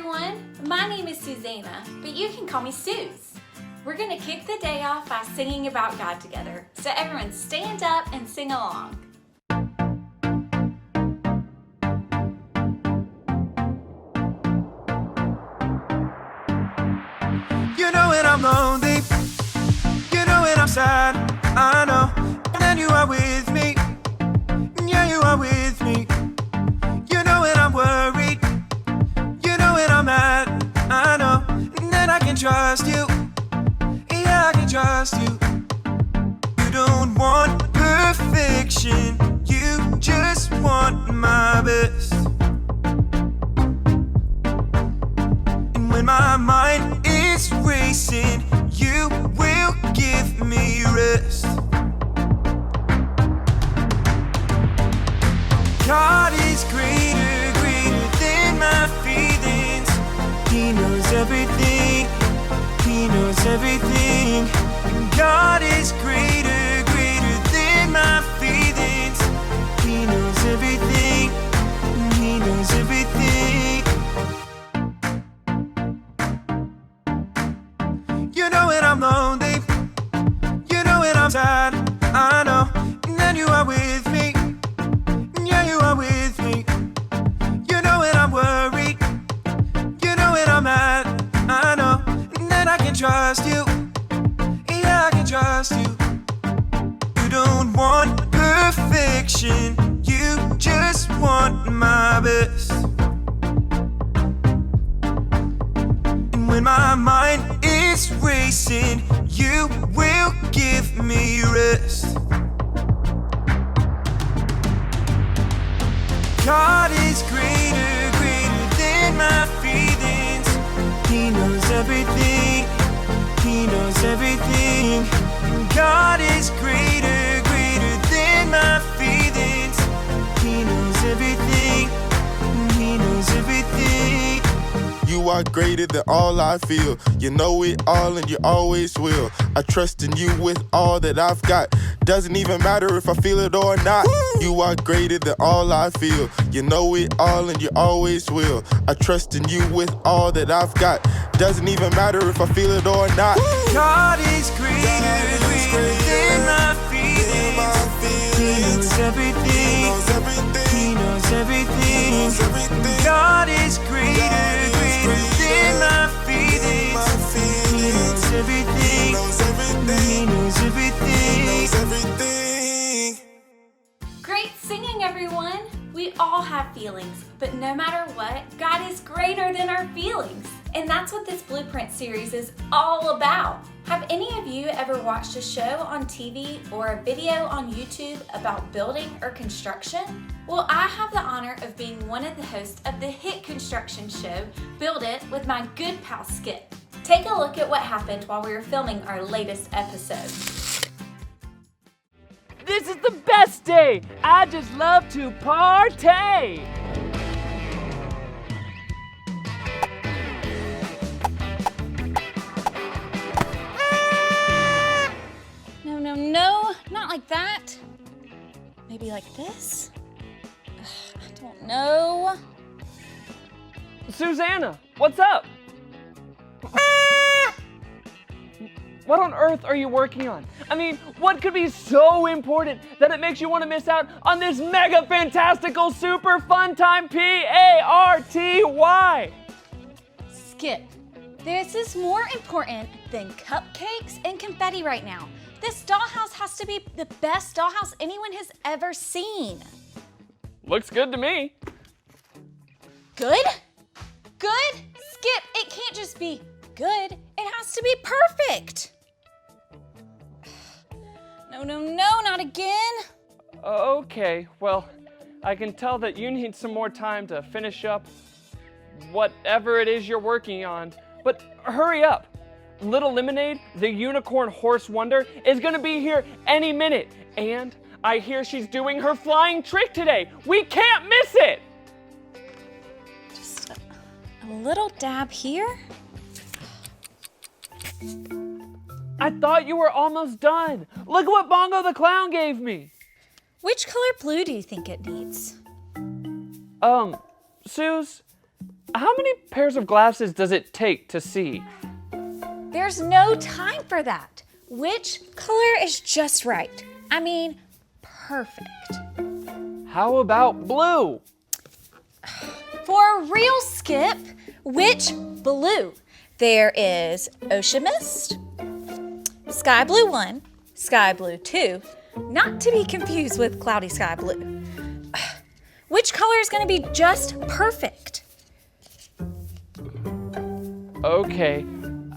everyone, my name is Susanna, but you can call me Suze. We're going to kick the day off by singing about God together, so everyone stand up and sing along. You know when I'm lonely, you know when I'm sad, I know, and then you are with me, yeah you are with me. You know when I'm worried, you know when I'm mad, I know, and then I can trust you, yeah I can trust you. You don't want perfection, you just want my best. And when my mind is racing, you will give me rest. God is greater, greater than my feelings. He knows everything, He knows everything. God is greater, greater than my feelings. He knows everything, He knows everything. You know when I'm lonely, you know when I'm sad, I know, and then you are with me, yeah you are with me. You know when I'm worried, you know when I'm mad, I know, and then I can trust you, yeah I can trust you. You don't want perfection, you just want my best. And when my mind is racing, you will give me rest. God is greater, greater than my feelings. He knows everything, He knows everything. God is greater, greater than my feelings. He knows everything, He knows everything. You are greater than all I feel. You know it all and you always will. I trust in you with all that I've got. Doesn't even matter if I feel it or not. You are greater than all I feel. You know it all and you always will. I trust in you with all that I've got. Doesn't even matter if I feel it or not. God is greater, greater than my feelings. He knows everything, He knows everything. God is greater, greater than my feelings. He knows everything, He knows everything. Great singing, everyone! We all have feelings, but no matter what, God is greater than our feelings. And that's what this Blueprint series is all about. Have any of you ever watched a show on TV or a video on YouTube about building or construction? Well, I have the honor of being one of the hosts of the hit construction show, Build It, with my good pal Skip. Take a look at what happened while we were filming our latest episode. This is the best day! I just love to party! No, not like that. Maybe like this? Ugh, I don't know. Susanna, what's up? What on earth are you working on? I mean, what could be so important that it makes you want to miss out on this mega fantastical super fun time Party? Skip, this is more important than cupcakes and confetti right now. This dollhouse has to be the best dollhouse anyone has ever seen. Looks good to me. Good? Good? Skip, it can't just be good. It has to be perfect. No, not again. Okay, well, I can tell that you need some more time to finish up whatever it is you're working on, but hurry up. Little Lemonade, the unicorn horse wonder, is gonna be here any minute, and I hear she's doing her flying trick today. We can't miss it! Just a little dab here. I thought you were almost done. Look at what Bongo the Clown gave me. Which color blue do you think it needs? Suze, How many pairs of glasses does it take to see? There's no time for that. Which color is just right? I mean, perfect. How about blue? For a real, Skip, which blue? There is ocean mist, sky blue 1, sky blue 2, not to be confused with cloudy sky blue. Which color is going to be just perfect? Okay,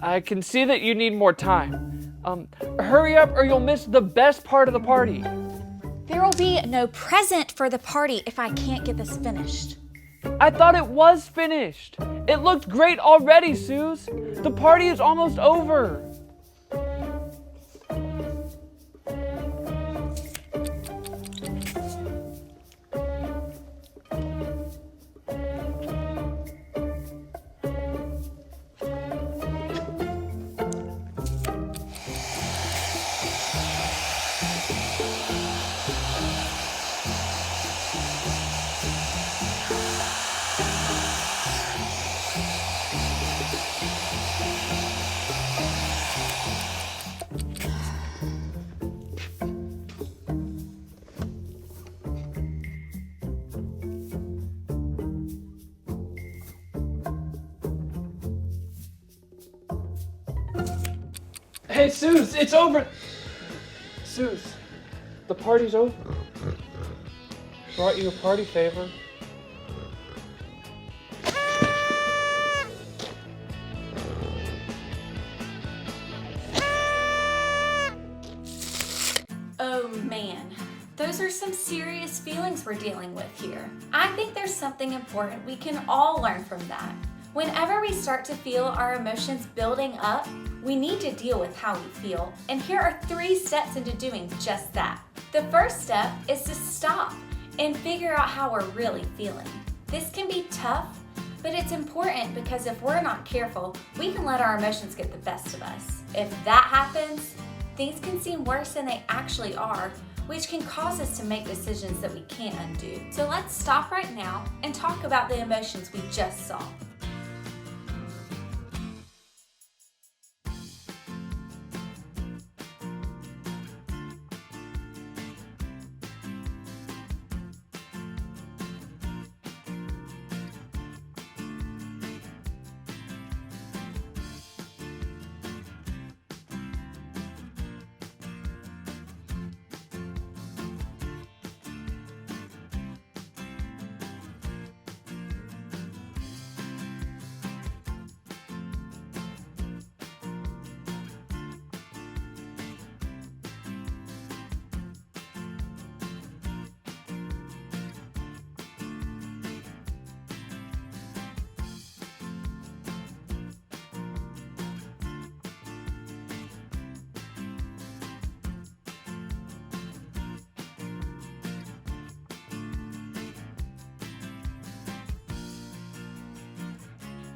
I can see that you need more time. Hurry up or you'll miss the best part of the party. There will be no present for the party if I can't get this finished. I thought it was finished. It looked great already, Suze. The party is almost over. Hey, Suze, it's over. Suze, the party's over. Brought you a party favor. Oh man, those are some serious feelings we're dealing with here. I think there's something important we can all learn from that. Whenever we start to feel our emotions building up, we need to deal with how we feel. And here are 3 steps into doing just that. The first step is to stop and figure out how we're really feeling. This can be tough, but it's important because if we're not careful, we can let our emotions get the best of us. If that happens, things can seem worse than they actually are, which can cause us to make decisions that we can't undo. So let's stop right now and talk about the emotions we just saw.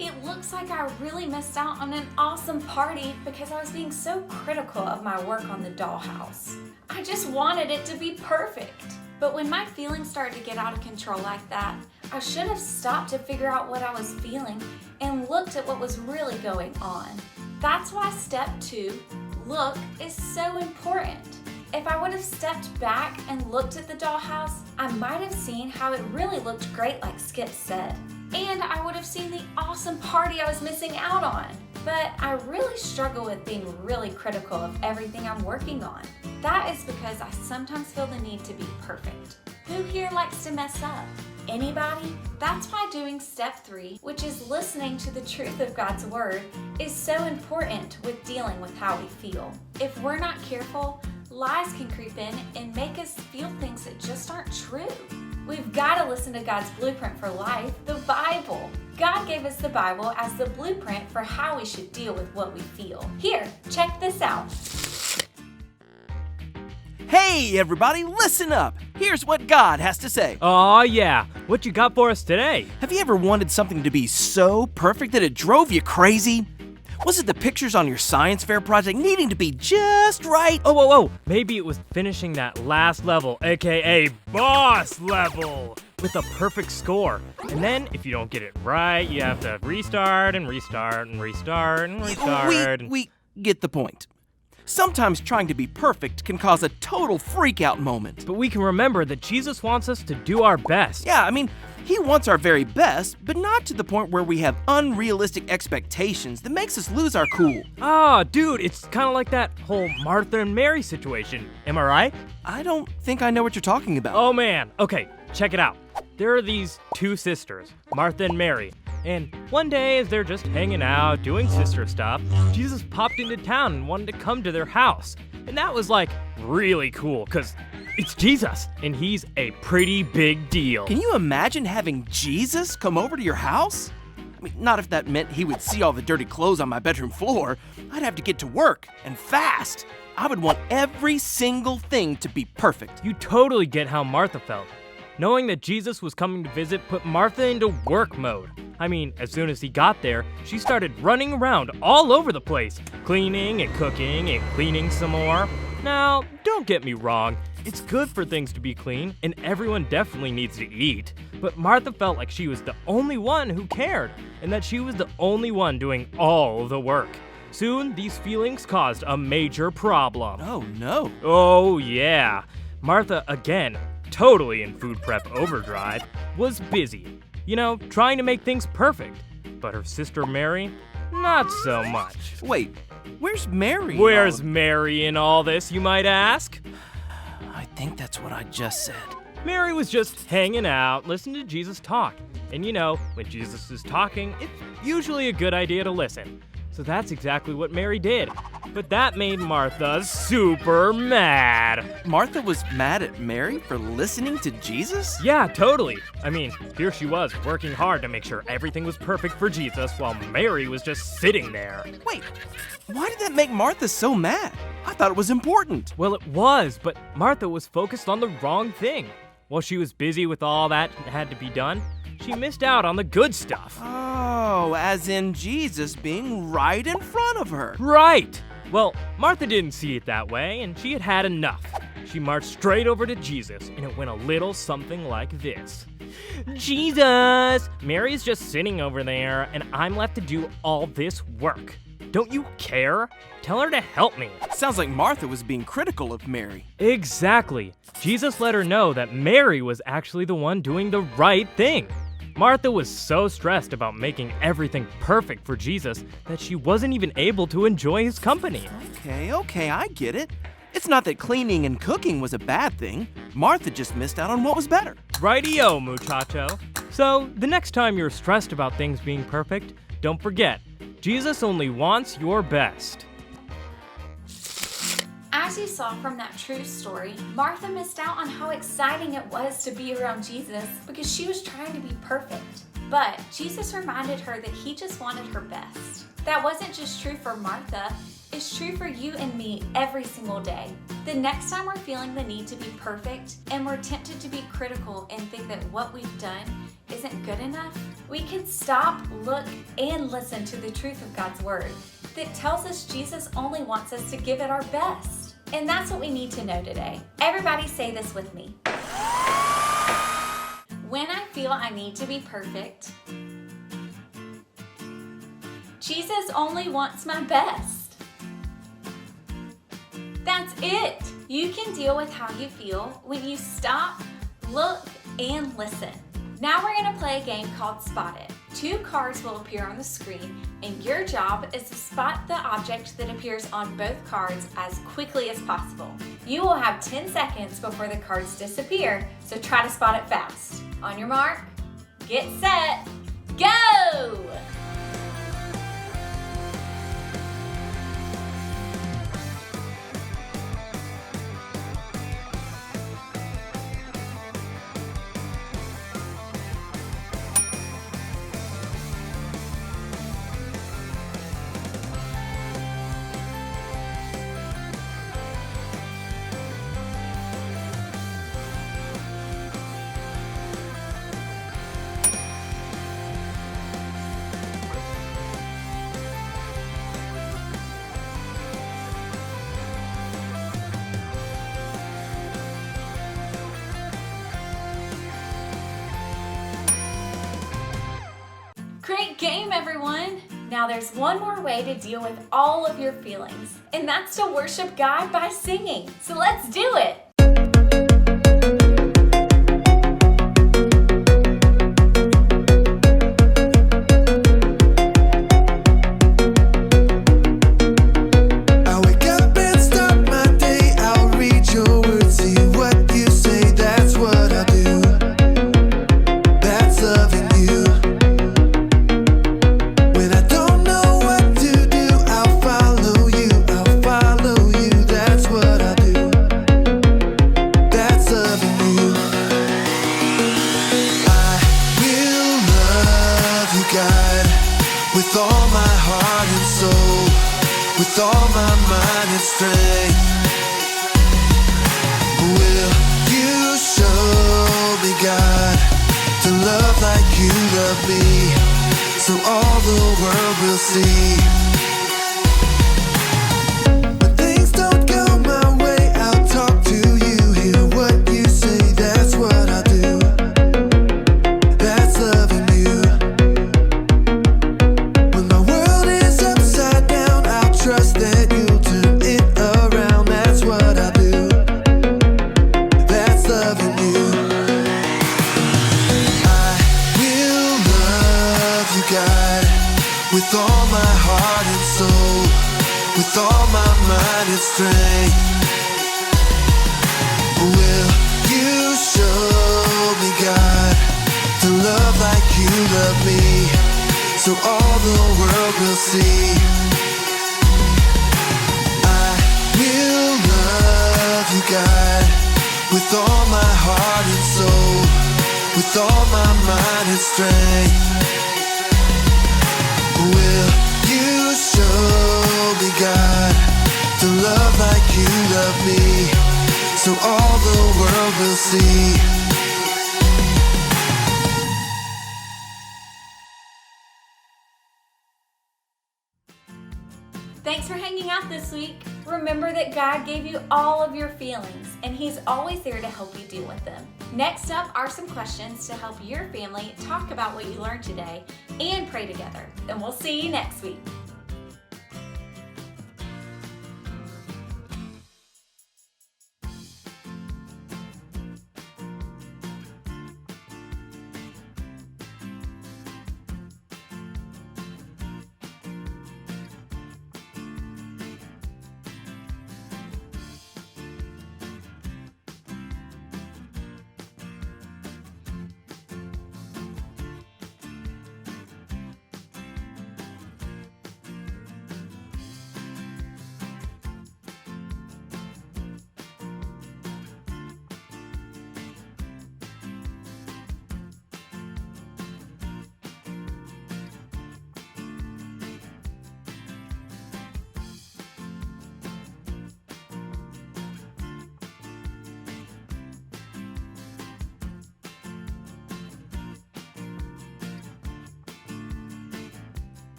It looks like I really missed out on an awesome party because I was being so critical of my work on the dollhouse. I just wanted it to be perfect. But when my feelings started to get out of control like that, I should have stopped to figure out what I was feeling and looked at what was really going on. That's why step 2, look, is so important. If I would have stepped back and looked at the dollhouse, I might have seen how it really looked great like Skip said. And I would have seen the awesome party I was missing out on. But I really struggle with being really critical of everything I'm working on. That is because I sometimes feel the need to be perfect. Who here likes to mess up? Anybody? That's why doing step 3, which is listening to the truth of God's word, is so important with dealing with how we feel. If we're not careful, lies can creep in and make us feel things that just aren't true. We've got to listen to God's blueprint for life, the Bible. God gave us the Bible as the blueprint for how we should deal with what we feel. Here, check this out. Hey everybody, listen up! Here's what God has to say. Aw, yeah. What you got for us today? Have you ever wanted something to be so perfect that it drove you crazy? Was it the pictures on your science fair project needing to be just right? Oh, whoa, whoa. Maybe it was finishing that last level, aka boss level. with a perfect score. And then, if you don't get it right, you have to restart and restart and restart and restart. We get the point. Sometimes trying to be perfect can cause a total freak-out moment. But we can remember that Jesus wants us to do our best. Yeah, I mean, he wants our very best, but not to the point where we have unrealistic expectations that makes us lose our cool. Ah, dude, it's kind of like that whole Martha and Mary situation. Am I right? I don't think I know what you're talking about. Oh man, okay, check it out. There are these two sisters, Martha and Mary. And one day, as they're just hanging out, doing sister stuff, Jesus popped into town and wanted to come to their house. And that was like really cool, because it's Jesus, and he's a pretty big deal. Can you imagine having Jesus come over to your house? I mean, not if that meant he would see all the dirty clothes on my bedroom floor. I'd have to get to work, and fast. I would want every single thing to be perfect. You totally get how Martha felt. Knowing that Jesus was coming to visit put Martha into work mode. I mean, as soon as he got there, she started running around all over the place, cleaning and cooking and cleaning some more. Now, don't get me wrong, it's good for things to be clean, and everyone definitely needs to eat. But Martha felt like she was the only one who cared, and that she was the only one doing all of the work. Soon, these feelings caused a major problem. Oh no. Oh yeah. Martha, again, totally in food prep overdrive, was busy. You know, trying to make things perfect. But her sister Mary, not so much. Wait, where's Mary? Where's Mary in all this, you might ask? I think that's what I just said. Mary was just hanging out, listening to Jesus talk. And you know, when Jesus is talking, it's usually a good idea to listen. So that's exactly what Mary did. But that made Martha super mad. Martha was mad at Mary for listening to Jesus? Yeah, totally. I mean, here she was working hard to make sure everything was perfect for Jesus while Mary was just sitting there. Wait, why did that make Martha so mad? I thought it was important. Well, it was, but Martha was focused on the wrong thing. While she was busy with all that had to be done, she missed out on the good stuff. Oh, as in Jesus being right in front of her. Right! Well, Martha didn't see it that way, and she had had enough. She marched straight over to Jesus, and it went a little something like this. Jesus! Mary's just sitting over there, and I'm left to do all this work. Don't you care? Tell her to help me. Sounds like Martha was being critical of Mary. Exactly. Jesus let her know that Mary was actually the one doing the right thing. Martha was so stressed about making everything perfect for Jesus that she wasn't even able to enjoy his company. Okay, I get it. It's not that cleaning and cooking was a bad thing. Martha just missed out on what was better. Rightio, muchacho. So, the next time you're stressed about things being perfect, don't forget, Jesus only wants your best. As you saw from that true story, Martha missed out on how exciting it was to be around Jesus because she was trying to be perfect. But Jesus reminded her that he just wanted her best. That wasn't just true for Martha, it's true for you and me every single day. The next time we're feeling the need to be perfect and we're tempted to be critical and think that what we've done isn't good enough, we can stop, look, and listen to the truth of God's word that tells us Jesus only wants us to give it our best. And that's what we need to know today. Everybody say this with me. When I feel I need to be perfect, Jesus only wants my best. That's it. You can deal with how you feel when you stop, look, and listen. Now we're gonna play a game called Spot It. 2 cards will appear on the screen, and your job is to spot the object that appears on both cards as quickly as possible. You will have 10 seconds before the cards disappear, so try to spot it fast. On your mark, get set, go! Great game, everyone! Now there's one more way to deal with all of your feelings, and that's to worship God by singing. So let's do it! With all my heart and soul, with all my mind and strength, will you show me, God, to love like you love me, so all the world will see. When things don't go my way, I'll talk to you, hear what you say, that's what I do. That's loving you. Trust that you'll turn it around, that's what I do. That's loving you. I will love you, God, with all my heart and soul, with all my mind and strength. Will you show me, God, to love like you love me, so all the world will see. Will love you, God, with all my heart and soul, with all my mind and strength. Will you show me, God, to love like you love me, so all the world will see. Thanks for hanging out this week. Remember that God gave you all of your feelings, and He's always there to help you deal with them. Next up are some questions to help your family talk about what you learned today and pray together. And we'll see you next week.